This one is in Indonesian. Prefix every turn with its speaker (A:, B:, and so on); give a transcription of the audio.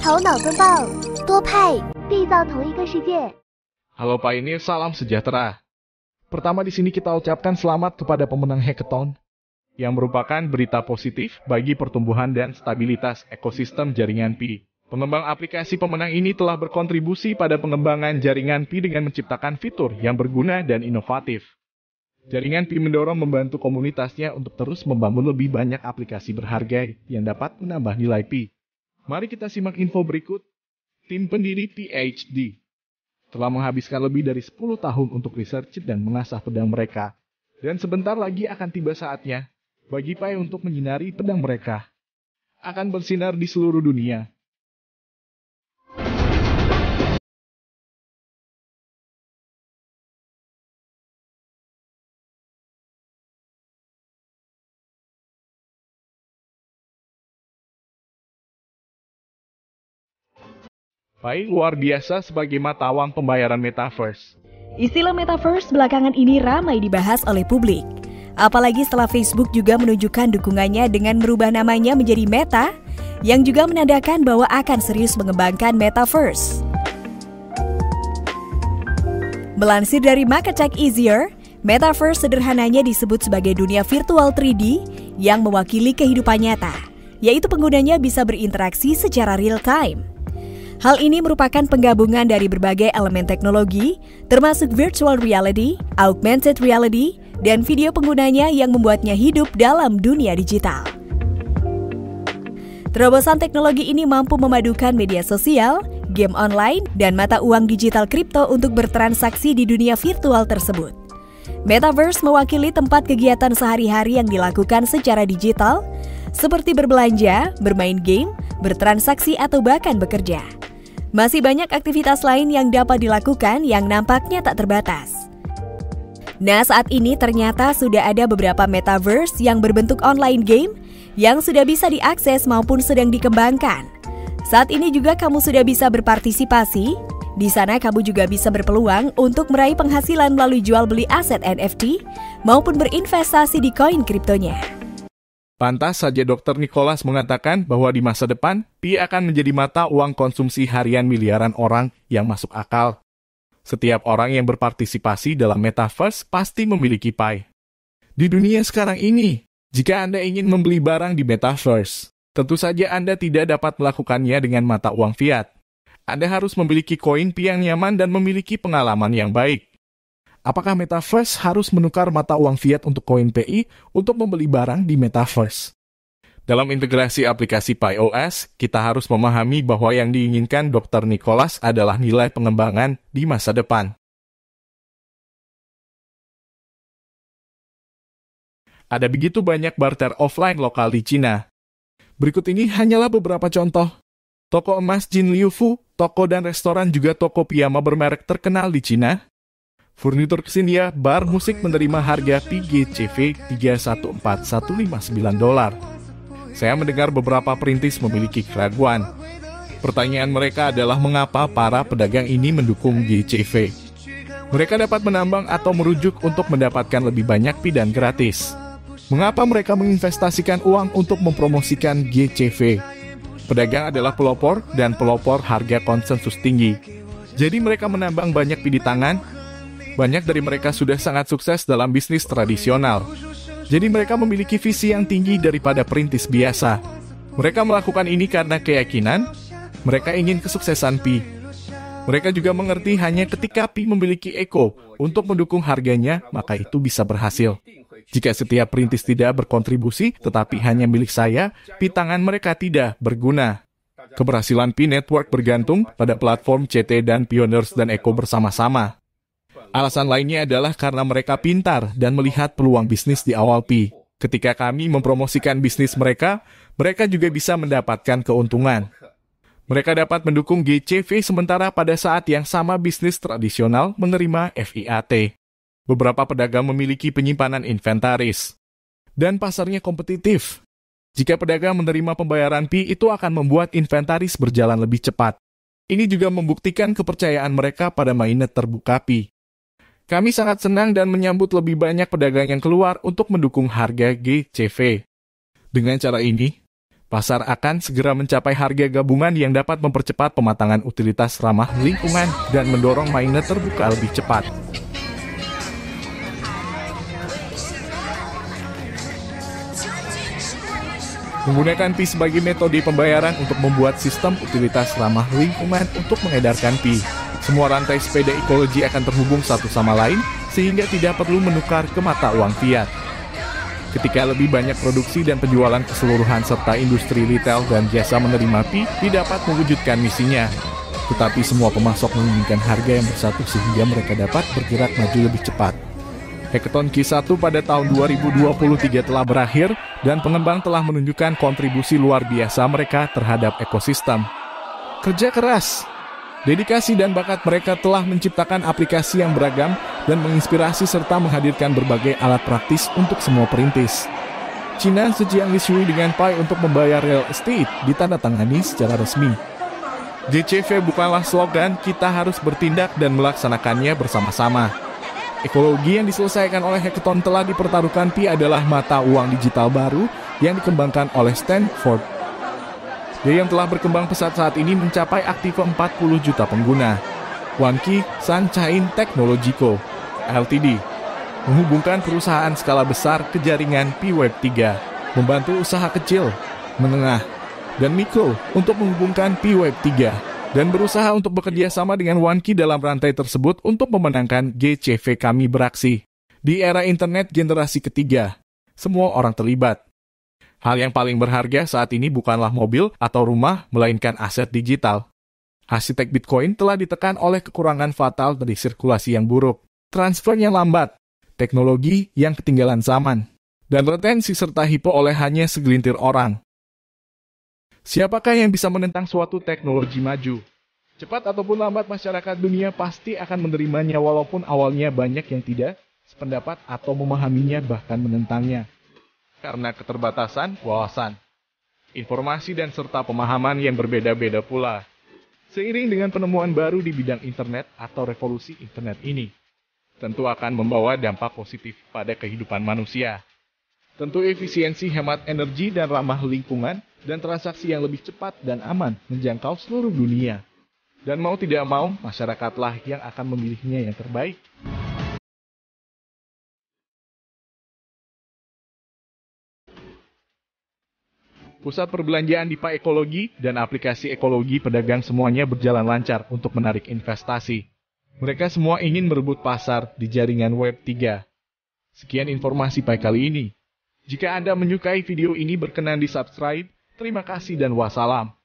A: 头脑风暴，多派缔造同一个世界。
B: Halo Pioneer, salam sejahtera. Pertama di sini kita ucapkan selamat kepada pemenang hackathon yang merupakan berita positif bagi pertumbuhan dan stabilitas ekosistem jaringan Pi. Pengembang aplikasi pemenang ini telah berkontribusi pada pengembangan jaringan Pi dengan menciptakan fitur yang berguna dan inovatif. Jaringan Pi mendorong membantu komunitasnya untuk terus membangun lebih banyak aplikasi berharga yang dapat menambah nilai Pi. Mari kita simak info berikut. Tim pendiri PhD telah menghabiskan lebih dari 10 tahun untuk research dan mengasah pedang mereka. Dan sebentar lagi akan tiba saatnya bagi Pi untuk menyinari pedang mereka. Akan bersinar di seluruh dunia. Pi luar biasa sebagai mata uang pembayaran metaverse.
C: Istilah metaverse belakangan ini ramai dibahas oleh publik. Apalagi setelah Facebook juga menunjukkan dukungannya dengan merubah namanya menjadi Meta, yang juga menandakan bahwa akan serius mengembangkan metaverse. Melansir dari Market Easier, metaverse sederhananya disebut sebagai dunia virtual 3D yang mewakili kehidupan nyata, yaitu penggunanya bisa berinteraksi secara real time. Hal ini merupakan penggabungan dari berbagai elemen teknologi, termasuk virtual reality, augmented reality, dan video penggunanya yang membuatnya hidup dalam dunia digital. Terobosan teknologi ini mampu memadukan media sosial, game online, dan mata uang digital kripto untuk bertransaksi di dunia virtual tersebut. Metaverse mewakili tempat kegiatan sehari-hari yang dilakukan secara digital, seperti berbelanja, bermain game, bertransaksi, atau bahkan bekerja. Masih banyak aktivitas lain yang dapat dilakukan yang nampaknya tak terbatas. Nah, saat ini ternyata sudah ada beberapa metaverse yang berbentuk online game yang sudah bisa diakses maupun sedang dikembangkan. Saat ini juga kamu sudah bisa berpartisipasi. Di sana kamu juga bisa berpeluang untuk meraih penghasilan melalui jual beli aset NFT maupun berinvestasi di koin kriptonya.
B: Pantas saja Dr. Nicholas mengatakan bahwa di masa depan, Pi akan menjadi mata uang konsumsi harian miliaran orang yang masuk akal. Setiap orang yang berpartisipasi dalam metaverse pasti memiliki Pi. Di dunia sekarang ini, jika Anda ingin membeli barang di metaverse, tentu saja Anda tidak dapat melakukannya dengan mata uang fiat. Anda harus memiliki koin Pi yang nyaman dan memiliki pengalaman yang baik. Apakah metaverse harus menukar mata uang fiat untuk koin PI untuk membeli barang di metaverse? Dalam integrasi aplikasi PiOS, kita harus memahami bahwa yang diinginkan Dr. Nicholas adalah nilai pengembangan di masa depan. Ada begitu banyak barter offline lokal di Cina. Berikut ini hanyalah beberapa contoh. Toko emas Jin Liu Fu, toko dan restoran juga toko piyama bermerek terkenal di Cina. Furnitur Xindia, bar musik menerima harga PGCV $314,159. Saya mendengar beberapa perintis memiliki keraguan. Pertanyaan mereka adalah mengapa para pedagang ini mendukung GCV. Mereka dapat menambang atau merujuk untuk mendapatkan lebih banyak pi dan gratis. Mengapa mereka menginvestasikan uang untuk mempromosikan GCV? Pedagang adalah pelopor dan pelopor harga konsensus tinggi. Jadi mereka menambang banyak pi di tangan. Banyak dari mereka sudah sangat sukses dalam bisnis tradisional. Jadi mereka memiliki visi yang tinggi daripada perintis biasa. Mereka melakukan ini karena keyakinan, mereka ingin kesuksesan Pi. Mereka juga mengerti hanya ketika Pi memiliki eko untuk mendukung harganya, maka itu bisa berhasil. Jika setiap perintis tidak berkontribusi, tetapi hanya milik saya, Pi tangan mereka tidak berguna. Keberhasilan Pi Network bergantung pada platform CT dan Pioneers dan Eko bersama-sama. Alasan lainnya adalah karena mereka pintar dan melihat peluang bisnis di awal Pi. Ketika kami mempromosikan bisnis mereka, mereka juga bisa mendapatkan keuntungan. Mereka dapat mendukung GCV sementara pada saat yang sama bisnis tradisional menerima FIAT. Beberapa pedagang memiliki penyimpanan inventaris. Dan pasarnya kompetitif. Jika pedagang menerima pembayaran Pi, itu akan membuat inventaris berjalan lebih cepat. Ini juga membuktikan kepercayaan mereka pada mainnet terbuka Pi. Kami sangat senang dan menyambut lebih banyak pedagang yang keluar untuk mendukung harga GCV. Dengan cara ini, Pasar akan segera mencapai harga gabungan yang dapat mempercepat pematangan utilitas ramah lingkungan dan mendorong mainnet terbuka lebih cepat. Menggunakan Pi sebagai metode pembayaran untuk membuat sistem utilitas ramah lingkungan untuk mengedarkan Pi. Semua rantai sepeda ekologi akan terhubung satu sama lain sehingga tidak perlu menukar ke mata uang fiat. Ketika lebih banyak produksi dan penjualan keseluruhan serta industri retail dan jasa menerima Pi dapat mewujudkan misinya. Tetapi semua pemasok menginginkan harga yang bersatu sehingga mereka dapat bergerak maju lebih cepat. Hackathon Q1 pada tahun 2023 telah berakhir dan pengembang telah menunjukkan kontribusi luar biasa mereka terhadap ekosistem. Kerja keras, dedikasi dan bakat mereka telah menciptakan aplikasi yang beragam dan menginspirasi serta menghadirkan berbagai alat praktis untuk semua perintis. China Zhejiang Lishui dengan Pi untuk membayar real estate ditandatangani secara resmi. JCV bukanlah slogan, kita harus bertindak dan melaksanakannya bersama-sama. Ekologi yang diselesaikan oleh Hackathon telah dipertaruhkan Pi adalah mata uang digital baru yang dikembangkan oleh Stanford. Dia yang telah berkembang pesat saat ini mencapai aktif 40 juta pengguna. Wanki Sunshine Technologico Ltd menghubungkan perusahaan skala besar ke jaringan Pi Web 3, membantu usaha kecil, menengah, dan mikro untuk menghubungkan Pi Web 3. Dan berusaha untuk bekerja sama dengan Wanki dalam rantai tersebut untuk memenangkan GCV Kami Beraksi. Di era internet generasi ketiga, semua orang terlibat. Hal yang paling berharga saat ini bukanlah mobil atau rumah, melainkan aset digital. Hashtag Bitcoin telah ditekan oleh kekurangan fatal dari sirkulasi yang buruk, transfer yang lambat, teknologi yang ketinggalan zaman, dan retensi serta hipo oleh hanya segelintir orang. Siapakah yang bisa menentang suatu teknologi maju? Cepat ataupun lambat masyarakat dunia pasti akan menerimanya walaupun awalnya banyak yang tidak sependapat atau memahaminya bahkan menentangnya. Karena keterbatasan wawasan, informasi dan serta pemahaman yang berbeda-beda pula. Seiring dengan penemuan baru di bidang internet atau revolusi internet ini, tentu akan membawa dampak positif pada kehidupan manusia. Tentu efisiensi, hemat energi, dan ramah lingkungan, dan transaksi yang lebih cepat dan aman menjangkau seluruh dunia. Dan mau tidak mau, masyarakatlah yang akan memilihnya yang terbaik. Pusat perbelanjaan di Pi Ekologi dan aplikasi ekologi pedagang semuanya berjalan lancar untuk menarik investasi. Mereka semua ingin merebut pasar di jaringan Web 3. Sekian informasi Pi kali ini. Jika Anda menyukai video ini berkenan di subscribe. Terima kasih dan wassalam.